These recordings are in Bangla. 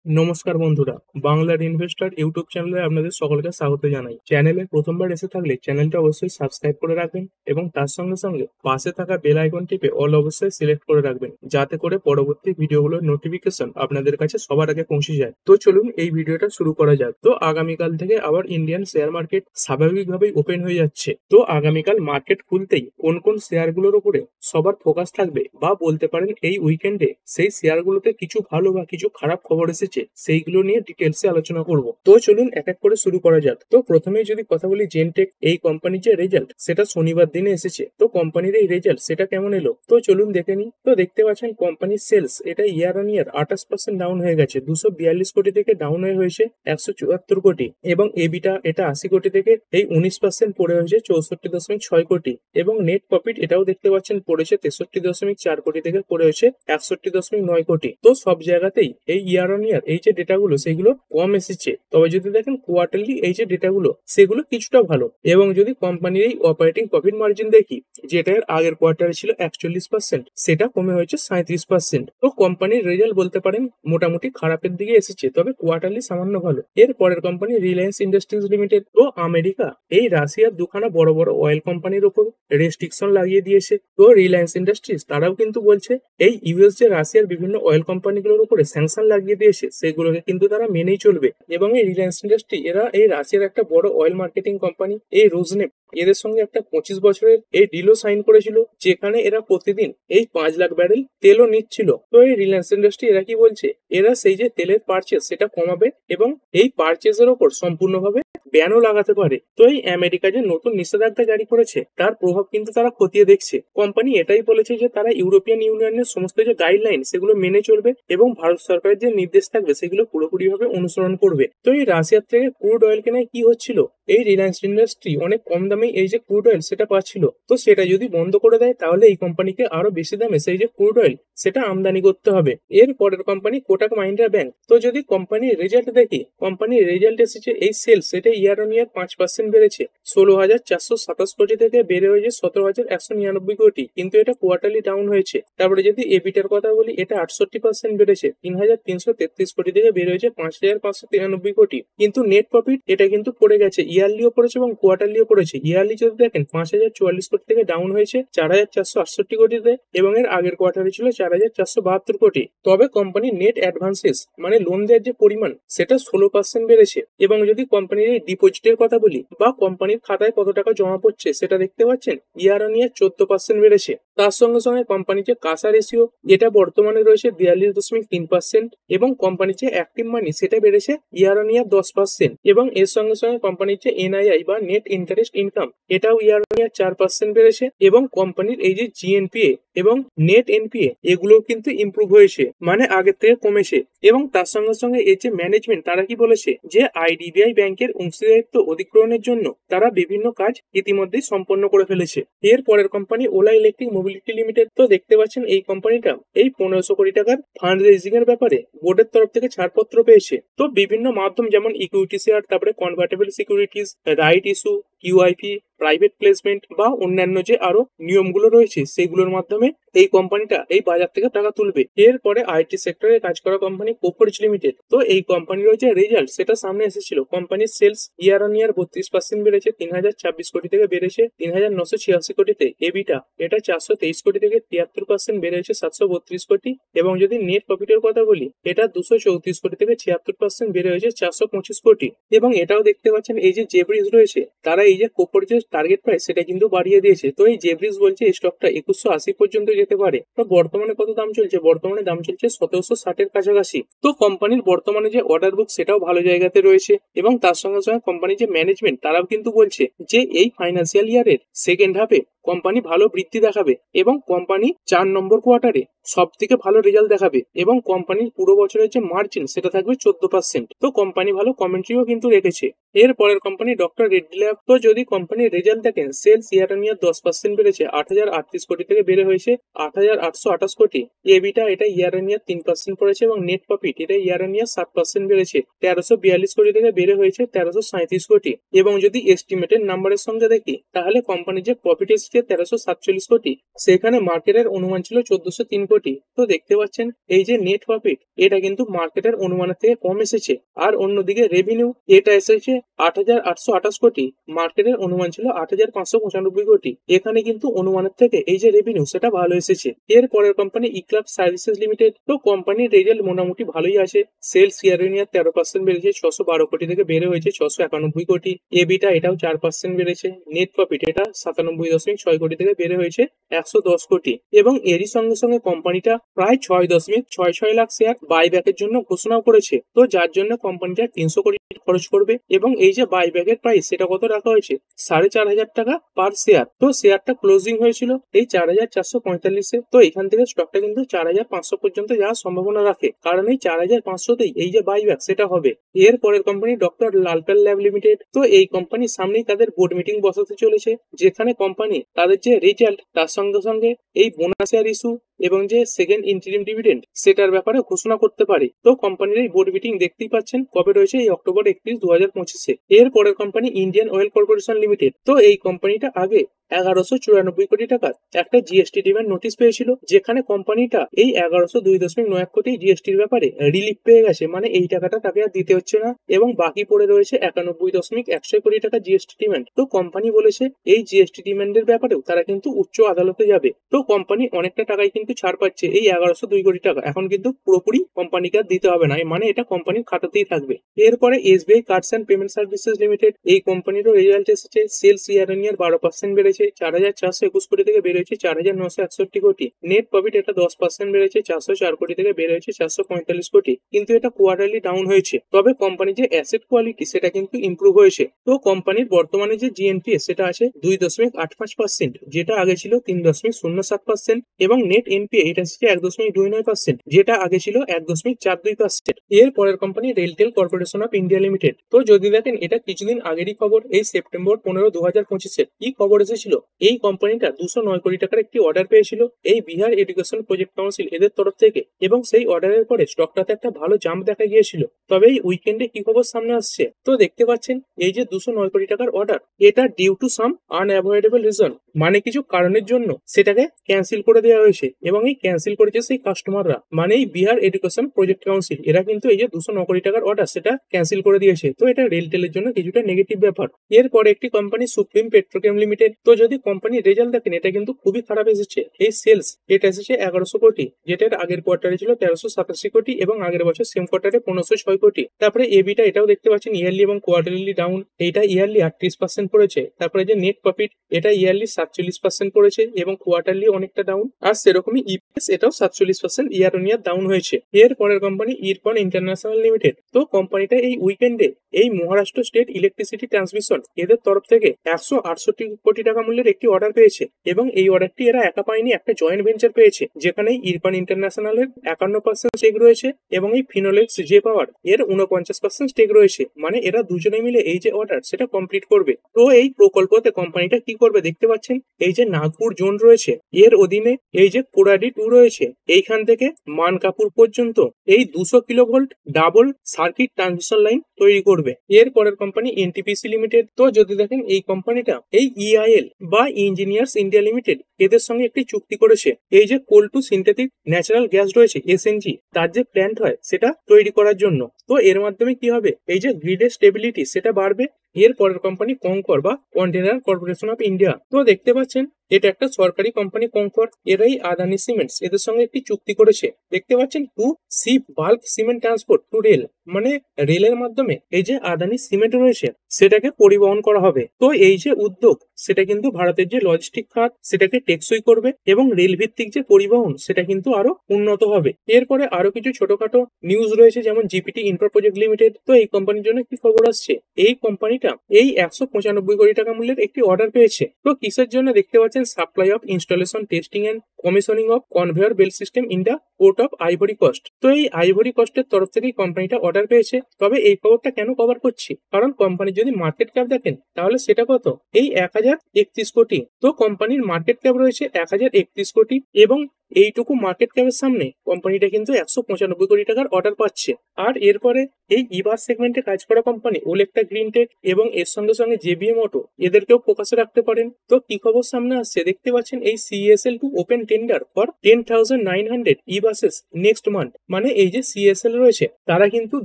নমস্কার বন্ধুরা, বাংলার ইনভেস্টর ইউটিউব চ্যানেলে আপনাদের সকলকে স্বাগত জানাই। চ্যানেলে প্রথমবার এসে থাকলে চ্যানেলটা অবশ্যই সাবস্ক্রাইব করে রাখবেন এবং তার সঙ্গে সঙ্গে পাশে থাকা বেল আইকন টিপে অল অবশ্যই সিলেক্ট করে রাখবেন, যাতে করে পরবর্তী ভিডিওগুলোর নোটিফিকেশন আপনাদের কাছে সবার আগে পৌঁছে যায়। তো চলুন এই ভিডিওটা শুরু করা যাক। তো আগামীকাল থেকে আবার ইন্ডিয়ান শেয়ার মার্কেট স্বাভাবিকভাবেই ওপেন হয়ে যাচ্ছে। তো আগামীকাল মার্কেট খুলতেই কোন কোন শেয়ারগুলোর উপরে সবার ফোকাস থাকবে, বা বলতে পারেন এই উইকেন্ডে সেই শেয়ারগুলোতে কিছু ভালো বা কিছু খারাপ খবর এসেছে, সেইগুলো নিয়ে ডিটেলসে আলোচনা করব। তো চলুন এক এক করে শুরু করা যাক। তো প্রথমেই যদি কথা বলি জেনটেক, এই কোম্পানির যে রেজাল্ট সেটা শনিবার দিনে এসেছে। তো কোম্পানির এই রেজাল্ট সেটা কেমন এলো তো চলুন দেখে নিই। তো দেখতে পাচ্ছেন কোম্পানির সেলস এটা ইয়ার অন ইয়ার 28% ডাউন হয়ে গেছে, 242 কোটি থেকে ডাউন হয়েছে 174 কোটি, এবং এবিটা এটা 80 কোটি থেকে এই 19% পড়ে হয়েছে 64.6 কোটি, এবং নেট প্রফিট এটাও দেখতে পাচ্ছেন পড়েছে 63.4 কোটি থেকে পড়ে হয়েছে 61.9 কোটি। তো সব জায়গাতেই এই ইয়ার অন ইয়ার এই যে ডেটাগুলো সেগুলো কম এসেছে, তবে যদি দেখেন কোয়ার্টারলি এই যে ডেটাগুলো সেগুলো কিছুটা ভালো। এবং যদি কোম্পানির এই অপারেটিং প্রফিট মার্জিন দেখি, যেটা এর আগের কোয়ার্টারে ছিল 41%, সেটা কমে হয়েছে 37%। তো কোম্পানির রেজাল্ট বলতে পারেন মোটামুটি খারাপের দিকে এসেছে, তবে কোয়ার্টারলি সামান্য ভালো। এর পরের কোম্পানি রিলায়েন্স ইন্ডাস্ট্রিজ লিমিটেড। তো আমেরিকা এই রাশিয়ার দুখানা বড় বড় অয়েল কোম্পানির উপর রেস্ট্রিকশন লাগিয়ে দিয়েছে। তো রিলায়েন্স ইন্ডাস্ট্রিজ তারাও কিন্তু বলছে এই ইউএস যে রাশিয়ার বিভিন্ন অয়েল কোম্পানিগুলোর উপরে স্যাংশন লাগিয়ে দিয়েছে সেগুলোকে কিন্তু তারা মেনেই চলবে। এবং এই রিলায়েন্স ইন্ডাস্ট্রি এরা এই রাশিয়ার একটা বড় অয়েল মার্কেটিং কোম্পানি এই রোজনেফ, এদের সঙ্গে একটা 25 বছরের এই ডিলও সাইন করেছিল, যেখানে এরা প্রতিদিন এই 5 লাখ ব্যারেল তেলও নিচ্ছিল। তো এই রিলায়েন্স ইন্ডাস্ট্রি এরা কি বলছে, এরা সেই যে তেলের পারচেস সেটা কমাবে এবং এই পারচেসের ওপর সম্পূর্ণভাবে ব্যানও লাগাতে পারে। তো এই আমেরিকা যে নতুন নিষেধাজ্ঞা জারি করেছে তার প্রভাব কিন্তু তারা খতিয়ে দেখছে। কোম্পানি এটাই বলেছে যে তারা ইউরোপিয়ান ইউনিয়নের সমস্ত যে গাইডলাইন সেগুলো মেনে চলবে এবং ভারত সরকারের যে নির্দেশ থাকবে সেগুলো পুরোপুরিভাবে অনুসরণ করবে। তো এই রাশিয়ার থেকে ক্রুড অয়েল কেনায় কি হচ্ছিল, এই রিলায়েন্স ইন্ডাস্ট্রি অনেক কম দামে এই যে ক্রুড অয়েল সেটা পাচ্ছিল। তো সেটা যদি বন্ধ করে দেয় তাহলে এই কোম্পানিকে আরো বেশি দামে সেই যে ক্রুড অয়েল সেটা আমদানি করতে হবে। এর পরের কোম্পানি কোটাক মাহিন্দ্রা ব্যাংক। তো যদি কোম্পানির রেজাল্ট দেখি, কোম্পানির রেজাল্ট এসেছে এই সেলস সেটা ইয়ার অন ইয়ার 5% বেড়েছে, 16,427 কোটি থেকে বেড়ে হয়েছে 17,199 কোটি, কিন্তু এটা কোয়ার্টারলি ডাউন হয়েছে। তারপরে যদি এবিটার কথা বলি, এটা 68% বেড়েছে, 3,333 কোটি থেকে বেড়ে হয়েছে 5,593 কোটি, কিন্তু নেট প্রফিট এটা কিন্তু পড়ে গেছে, ইয়ারলিও পড়েছে এবং কোয়ার্টারলিও পড়েছে। ইয়ারলি যদি দেখেন 5,044 কোটি থেকে ডাউন হয়েছে 4,468 কোটিতে, এবং এর আগের কোয়ার্টারে ছিল 4,472 কোটি। তবে কোম্পানির নেট অ্যাডভান্সেস মানে লোন দেওয়ার যে পরিমাণ সেটা 16% বেড়েছে। এবং যদি কোম্পানির এই ডিপোজিটের কথা বলি বা কোম্পানির খাতায় কত টাকা জমা পড়ছে সেটা দেখতে পাচ্ছেন, ইয়ার অন ইয়ার 14% বেড়েছে। তার সঙ্গে সঙ্গে কোম্পানির যে কাসা রেশিও এটা বর্তমানে রয়েছে 42.3%, এবং কোম্পানির যে অ্যাক্টিভ মানি সেটা বেড়েছে ইয়ার অন ইয়ার 10%, এবং এর সঙ্গে সঙ্গে কোম্পানির যে এনআইআই বা নেট ইন্টারেস্ট ইনকাম এটাও ইয়ার অন ইয়ার 4% বেড়েছে, এবং কোম্পানির এই যে জিএনপিএ এবং নেট এনপিএ এগুলোও কিন্তু ইমপ্রুভ হয়েছে, মানে আগের থেকে কমেছে। এবং তার সঙ্গে সঙ্গে এই যে ম্যানেজমেন্ট তারা কি বলেছে যে আইডিবিআই ব্যাংকের অংশীদারিত্ব অধিগ্রহণের জন্য তারা বিভিন্ন কাজ ইতিমধ্যেই সম্পন্ন করে ফেলেছে। এর পরের company OLA electric mobility limited. তো দেখতে পাচ্ছেন এই কোম্পানিটা এই 1500 কোটি টাকার ফান্ড রেজিং এর ব্যাপারে বোর্ডের তরফ থেকে ছাড়পত্র পেয়েছে। তো বিভিন্ন মাধ্যম যেমন ইকুইটি শেয়ার, তারপরে convertible securities, right issue, QIP, private placement বা অন্যান্য যে আরো নিয়মগুলো রয়েছে সেগুলোর মাধ্যমে এই কোম্পানিটা এই বাজার থেকে টাকা তুলবে। এরপরে আইটি সেক্টরে কাজ করা কোম্পানি কোফোর্জ লিমিটেড। তো এই কোম্পানির যে রেজাল্ট সেটা সামনে এসেছিল, কোম্পানির সেলস ইয়ার অন ইয়ার 32% বেড়েছে, 3,026 কোটি থেকে বেড়েছে 3,986 কোটিতে। এবিটা এটা 423 কোটি থেকে 73% বেড়েছে 732 কোটি, এবং যদি নেট প্রফিটের কথা বলি এটা 234 কোটি থেকে 76% বেড়ে হয়েছে 425 কোটি। এবং এটাও দেখতে পাচ্ছেন এই যে জেব্রিজ রয়েছে তারা এই যে কোফোর্জের টার্গেট প্রাইস সেটা কিন্তু বাড়িয়ে দিয়েছে। তো এই জেব্রিজ বলছে এই স্টকটা 2180 পর্যন্ত যেতে পারে। তো বর্তমানে কত দাম চলছে, বর্তমানে দাম চলছে 1760 এর কাছাকাছি। তো কোম্পানির বর্তমানে যে অর্ডার বুক সেটাও ভালো জায়গাতে রয়েছে, এবং তার সঙ্গে সঙ্গে কোম্পানির যে ম্যানেজমেন্ট তারাও কিন্তু বলছে যে এই ফাইন্যান্সিয়াল ইয়ারের সেকেন্ড হাফে কোম্পানি ভালো বৃদ্ধি দেখাবে, এবং কোম্পানি 4 নম্বর কোয়ার্টারে সব থেকে ভালো রেজাল্ট দেখাবে, এবং কোম্পানির পুরো বছরের যে মার্জিন সেটা থাকবে 14%। তো কোম্পানি ভালো কমেন্ট্রিও কিন্তু রেখেছে। এর পরের কোম্পানি ডক্টর রেড্ডি ল্যাব। তো যদি কোম্পানির রেজাল্ট দেখেন, সেলস ইয়ার অন ইয়ার 10% বেড়েছে 8,038 কোটি থেকে বেড়ে হয়েছে 8,828 কোটি। এবিটা এটা ইয়ার অন ইয়ার 3% পড়েছে এবং নেট প্রফিট এটা ইয়ার অন ইয়ার 7% বেড়েছে 1342 কোটি থেকে বেড়ে হয়েছে 1337 কোটি। এবং যদি এস্টিমেটেড নাম্বারের সঙ্গে দেখি তাহলে কোম্পানির যে প্রফিট এসেছে 1347 কোটি, সেখানে মার্কেটের অনুমান ছিল 1403 কোটি। তো দেখতে পাচ্ছেন এই যে নেট প্রফিট এটা কিন্তু মার্কেটের অনুমানের থেকে কম এসেছে। আর অন্যদিকে রেভিনিউ এটা এসেছে 8,828 কোটি, মার্কেটের অনুমান ছিল 8,595 কোটি। এখানে কিন্তু অনুমানের থেকে এই যে রেভিনিউ সেটা ভালো এসেছে। এর পরের কোম্পানি ইক্লাব সার্ভিসেস লিমিটেড। তো কোম্পানির রেজাল্ট মোটামুটি ভালোই আছে। সেলস ইয়ার অন ইয়ার 13% বেড়েছে 612 কোটি থেকে বেড়ে হয়েছে 691 কোটি। এবিটা এটাও 4% বেড়েছে। নেট প্রফিট এটা 97.6 কোটি থেকে বেড়ে হয়েছে 110 কোটি। এবং এরই সঙ্গে সঙ্গে কোম্পানিটা প্রায় 6.66 লাখ শেয়ার বাইব্যাকের জন্য ঘোষণাও করেছে। তো যার জন্য কোম্পানিটা 300 কোটি খরচ করবে। এবং এই যে বাইব্যাকের প্রাইস সেটা কত রাখা হয়েছে, 4,500 টাকা পার শেয়ার। তো শেয়ারটা ক্লোজিং হয়েছিল এই 4,445-এ। তো এখান থেকে স্টকটা কিন্তু 4,500 পর্যন্ত যাওয়ার সম্ভাবনা রাখে, কারণ এই 4,500তেই এই যে বাইব্যাক সেটা হবে। এর পরের কোম্পানি ডক্টর লালপাল ল্যাব লিমিটেড। তো এই কোম্পানির সামনেই তাদের বোর্ড মিটিং বসাতে চলেছে, যেখানে কোম্পানি তাদের যে রেজাল্ট তার সঙ্গে সঙ্গে এই বোনাস শেয়ার ইস্যু এবং যে সেকেন্ড ইন্টিরিম ডিভিডেন্ড সেটার ব্যাপারে ঘোষণা করতে পারে। তো কোম্পানির এই বোর্ড মিটিং দেখতেই পাচ্ছেন কবে রয়েছে, এই অক্টোবর 31, 2025-এ। এর পরের company Indian oil corporation limited. তো এই কোম্পানিটা আগে 1,194 কোটি টাকার একটা জিএসটি ডিমান্ড নোটিশ পেয়েছিল, যেখানে কোম্পানিটা এই 1,102.91 কোটি জিএসটির ব্যাপারে রিলিফ পেয়ে গেছে, মানে এই টাকাটা তাকে আর দিতে হচ্ছে না এবং বাকি পড়ে রয়েছে 91.1 কোটি টাকা জিএসটি ডিমান্ড। তো কোম্পানি বলেছে এই জিএসটি ডিমান্ডের ব্যাপারেও তারা কিন্তু উচ্চ আদালতে যাবে। তো কোম্পানি অনেকটা টাকায় কিন্তু ছাড় পাচ্ছে, এই 1,102 কোটি টাকা এখন কিন্তু পুরোপুরি কোম্পানিকে আর দিতে হবে না, মানে এটা কোম্পানির খাতাতেই থাকবে। এরপরে SBI cards and payment services limited. এই কোম্পানিরও রেজাল্ট এসেছে। সেলস ইয়ার অন ইয়ার 12% বেড়েছে 4,421 কোটি থেকে বেড়ে হয়েছে 4,961 কোটি। নেট প্রফিট এটা 10% বেড়েছে 404 কোটি থেকে বেড়ে হয়েছে 445 কোটি। কিন্তু এটা কোয়ার্টারলি ডাউন হয়েছে। তবে কোম্পানির যে অ্যাসেট কোয়ালিটি সেটা কিন্তু ইমপ্রুভ হয়েছে। তো কোম্পানির বর্তমানে যে জিএনপিএ সেটা আছে 2.85%, যেটা আগে ছিল 3.07%। এবং নেট এনপিএ এটা এসেছে 1.29%, যেটা আগে ছিল 1.42%। এর পরের company RailTel corporation of India limited. তো যদি দেখেন এটা কিছুদিন আগেরই খবর, এই সেপ্টেম্বর 15, 2025-এর কি খবর এসেছিল, এই কোম্পানিটা 209 কোটি টাকার একটি অর্ডার পেয়েছিল এই বিহার এডুকেশন প্রজেক্ট কাউন্সিল এদের তরফ থেকে। এবং সেই অর্ডারের পরে স্টকটাতে একটা ভালো জাম্প দেখা গিয়েছিল। তবে এই উইকেন্ডে কি খবর সামনে আসছে, তো দেখতে পাচ্ছেন এই যে 209 কোটি টাকার অর্ডার এটা due to some unavoidable reason, মানে কিছু কারণের জন্য সেটাকে ক্যান্সেল করে দেওয়া হয়েছে। এবং এই ক্যান্সেল করেছে সেই কাস্টমাররা, মানে এই বিহার এডুকেশন প্রজেক্ট কাউন্সিল এরা কিন্তু এই যে 209 কোটি টাকার অর্ডার সেটা ক্যান্সেল করে দিয়েছে। তো এটা রেলটেলের জন্য কিছুটা নেগেটিভ ব্যাপার। এরপরে একটি কোম্পানি সুপ্রিম পেট্রোকেম লিমিটেড। তো যদি কোম্পানির রেজাল্ট দেখেন এটা কিন্তু খুবই খারাপ এসেছে। এই সেলস এটা এসেছে 1100 কোটি, যেটা আগের কোয়ার্টারে ছিল 1387 কোটি এবং আগের বছর সেম কোয়ার্টারে 1506 কোটি। তারপরে এবিটা এটাও দেখতে পাচ্ছেন ইয়ারলি এবং কোয়ার্টারলি ডাউন, এইটা ইয়ারলি 38% পড়েছে। তারপরে যে নেট প্রফিট এটা ইয়ারলি 47% পড়েছে এবং কোয়ার্টারলি অনেকটা ডাউন। আর সেরকমই ইপিএস এটাও 47% ইয়ার অন ইয়ার ডাউন হয়েছে। এর পরের কোম্পানি ইরকন ইন্টারন্যাশনাল লিমিটেড। তো কোম্পানিটা এই উইকেন্ডে এই মহারাষ্ট্র স্টেট ইলেকট্রিসিটি ট্রান্সমিশন এদের তরফ থেকে 168 কোটি টাকা মূল্যের একটি অর্ডার পেয়েছে। এবং এই অর্ডারটি এরা একা পায়নি, একটা জয়েন্ট ভেঞ্চার পেয়েছে, যেখানে ইরকন ইন্টারন্যাশনালের 51% স্টেক রয়েছে এবং এই ফিনোলেক্স জে পাওয়ার এর 49% স্টেক রয়েছে। মানে এরা দুজনে মিলে এই যে অর্ডার সেটা কমপ্লিট করবে। তো এই প্রকল্পতে কোম্পানিটা কি করবে দেখতে পাচ্ছেন, এই যে নাগপুর জোন রয়েছে এর অধীনে এই যে কোরাডি 2 রয়েছে, এইখান থেকে মানকাপুর পর্যন্ত এই 200 kilovolt double circuit transmission line তৈরি করবে। এর পরের কোম্পানি এনটিপিসি লিমিটেড। তো যদি দেখেন এই কোম্পানিটা এই ইআইএল বা ইঞ্জিনিয়ার্স ইন্ডিয়া লিমিটেড এদের সঙ্গে একটি চুক্তি করেছে, এই যে কোল টু সিনথেটিক ন্যাচারাল গ্যাস রয়েছে এসএনজি তার যে প্ল্যান্ট হয় সেটা তৈরি করার জন্য। তো এর মাধ্যমে কি হবে, এই যে গ্রিডের স্টেবিলিটি সেটা বাড়বে। এর পরের কোম্পানি কঙ্কর বা কন্টেনার কর্পোরেশন অফ ইন্ডিয়া। তো দেখতে পাচ্ছেন এটা একটা সরকারি কোম্পানি কঙ্কর, এরাই আদানি সিমেন্টস এদের সঙ্গে একটি চুক্তি করেছে। দেখতে পাচ্ছেন to ship bulk cement transport to rail, মানে রেলের মাধ্যমে এই যে আদানি সিমেন্ট রয়েছে সেটাকে পরিবহন করা হবে। তো এই যে উদ্যোগ সেটা কিন্তু ভারতের যে লজিস্টিক খাত সেটাকে টেকসই করবে এবং রেল ভিত্তিক যে পরিবহন সেটা কিন্তু আরো উন্নত হবে। এরপরে আরো কিছু ছোটখাটো নিউজ রয়েছে, যেমন জিপিটি ইনফ্রা প্রজেক্ট লিমিটেড। তো এই কোম্পানির জন্য কি খবর আসছে, এই কোম্পানিটা এই 195 কোটি টাকা মূল্যের একটি অর্ডার পেয়েছে। তো কিসের জন্য দেখতে পাচ্ছেন, supply of installation testing and commissioning of conveyor belt system in the port of Ivory Coast. তো এই আইভরি কোস্টের তরফ থেকে কোম্পানিটা অর্ডার অর্ডার পেয়েছে। তবে এই খবরটা কেন কভার করছি, কারণ কোম্পানির যদি মার্কেট ক্যাপ দেখেন তাহলে সেটা কত, এই 1031 কোটি। তো কোম্পানির মার্কেট ক্যাপ রয়েছে 1031 কোটি, এবং এইটুকু মার্কেট ক্যাপের সামনে কোম্পানিটা কিন্তু 195 কোটি টাকার অর্ডার পাচ্ছে। আর এরপরে এই ইভার সেগমেন্টে কাজ করা কোম্পানি ওলেক্ট্রা গ্রিন টেক এবং এর সঙ্গে সঙ্গে জেবিএম অটো, এদেরকেও ফোকাসে রাখতে পারেন। তো কি খবর সামনে আসছে দেখতে পাচ্ছেন, এই CSL to open tender for 10,900 E buses next month. মানে এই যে সিএসএল রয়েছে তারা কিন্তু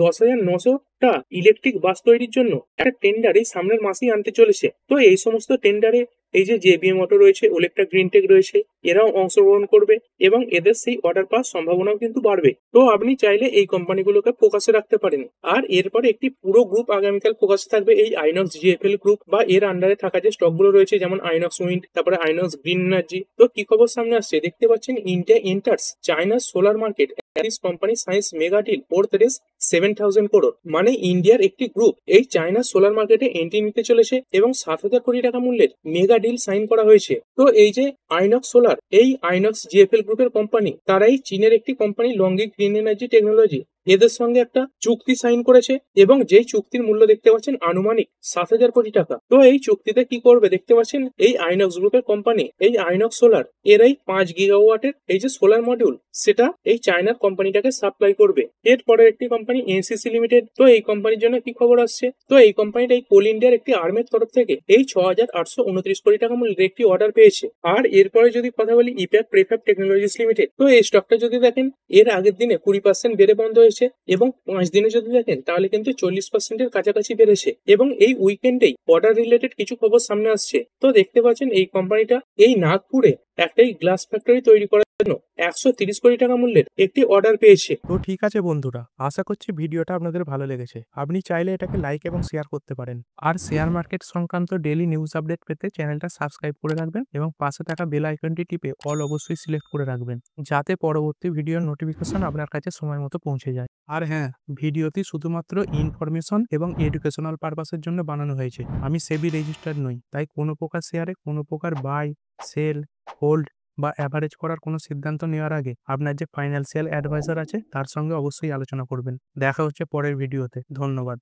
10,900টা ইলেকট্রিক বাস তৈরির জন্য একটা টেন্ডার এই সামনের মাসেই আনতে চলেছে। তো এই সমস্ত টেন্ডারে এই যে জেবিএম অটো রয়েছে, ওলেক্ট্রা গ্রিন টেক রয়েছে, এরাও অংশগ্রহণ করবে এবং এদের সেই অর্ডার পাওয়ার সম্ভাবনাও কিন্তু বাড়বে। তো আপনি চাইলে এই কোম্পানিগুলোকে ফোকাসে রাখতে পারেন। আর এরপরে একটি পুরো গ্রুপ আগামীকাল ফোকাসে থাকবে, এই আইনক্স জিএফএল গ্রুপ বা এর আন্ডারে থাকা যে স্টকগুলো রয়েছে, যেমন আইনক্স উইন্ড, তারপরে আইনক্স গ্রিন এনার্জি। তো কি খবর সামনে আসছে দেখতে পাচ্ছেন, ইন্ডিয়া এন্টার্স চায়নার solar market. This company signs mega deal or 7,000 crore. মানে ইন্ডিয়ার একটি গ্রুপ এই চায়নার সোলার মার্কেটে এন্ট্রি নিতে চলেছে এবং 7,000 কোটি টাকা মূল্যের মেগা ডিল সাইন করা হয়েছে। তো এই যে আইনক্স সোলার, এই আইনক্স জিএফএল গ্রুপের কোম্পানি, তারাই চীনের একটি কোম্পানি লংগি গ্রিন এনার্জি টেকনোলজি, এদের সঙ্গে একটা চুক্তি সাইন করেছে এবং যেই চুক্তির মূল্য দেখতে পাচ্ছেন আনুমানিক 7,000 কোটি টাকা। তো এই চুক্তিতে কি করবে দেখতে পাচ্ছেন, এই আইনক্স গ্রুপের কোম্পানি এই আইনক্স সোলার এর এই 5 গিগাওয়াটের এই যে সোলার মডিউল, সেটা এই চায়নার কোম্পানিটাকে সাপ্লাই করবে। এরপরে একটি কোম্পানি এনসিসি লিমিটেড। তো এই কোম্পানির জন্য কি খবর আসছে, তো এই কোম্পানিটা এই কোল ইন্ডিয়ার একটি আর্মের তরফ থেকে এই 6,829 কোটি টাকা মূল্যের একটি অর্ডার পেয়েছে। আর এরপরে যদি কথা বলি ইপ্যাক প্রেফ্যাব টেকনোলজিস লিমিটেড, তো এই স্টকটা যদি দেখেন এর আগের দিনে 20% বেড়ে বন্ধ হয়েছে এবং 5 দিনে যদি দেখেন তাহলে কিন্তু 40%-এর কাছাকাছি বেড়েছে। এবং এই উইকেন্ডেই অর্ডার রিলেটেড কিছু খবর সামনে আসছে। তো দেখতে পাচ্ছেন এই কোম্পানিটা এই নাগপুরে একটাই গ্লাস ফ্যাক্টরি তৈরি করার জন্য 130 কোটি টাকা মূল্যের একটি অর্ডার পেয়েছে। তো ঠিক আছে বন্ধুরা, আশা করছি ভিডিওটা আপনাদের ভালো লেগেছে। আপনি চাইলে এটাকে লাইক এবং শেয়ার করতে পারেন। আর শেয়ার মার্কেট সংক্রান্ত ডেইলি নিউজ আপডেট পেতে চ্যানেলটা সাবস্ক্রাইব করে রাখবেন এবং পাশে থাকা বেল আইকনটি টিপে অল অবশ্যই সিলেক্ট করে রাখবেন, যাতে পরবর্তী ভিডিওর নোটিফিকেশন আপনার কাছে সময় মতো পৌঁছে যায়। আর হ্যাঁ, ভিডিওটি শুধুমাত্র ইনফরমেশন এবং এডুকেশনাল পারপাসের জন্য বানানো হয়েছে। আমি সেবি রেজিস্টার্ড নই, তাই কোনো প্রকার শেয়ারে কোনো প্রকার বাই, সেল, হোল্ড বা অ্যাভারেজ করার কোনো সিদ্ধান্ত নেওয়ার আগে আপনার যে ফাইন্যান্সিয়াল অ্যাডভাইজার আছে তার সঙ্গে অবশ্যই আলোচনা করবেন। দেখা হচ্ছে পরের ভিডিওতে। ধন্যবাদ।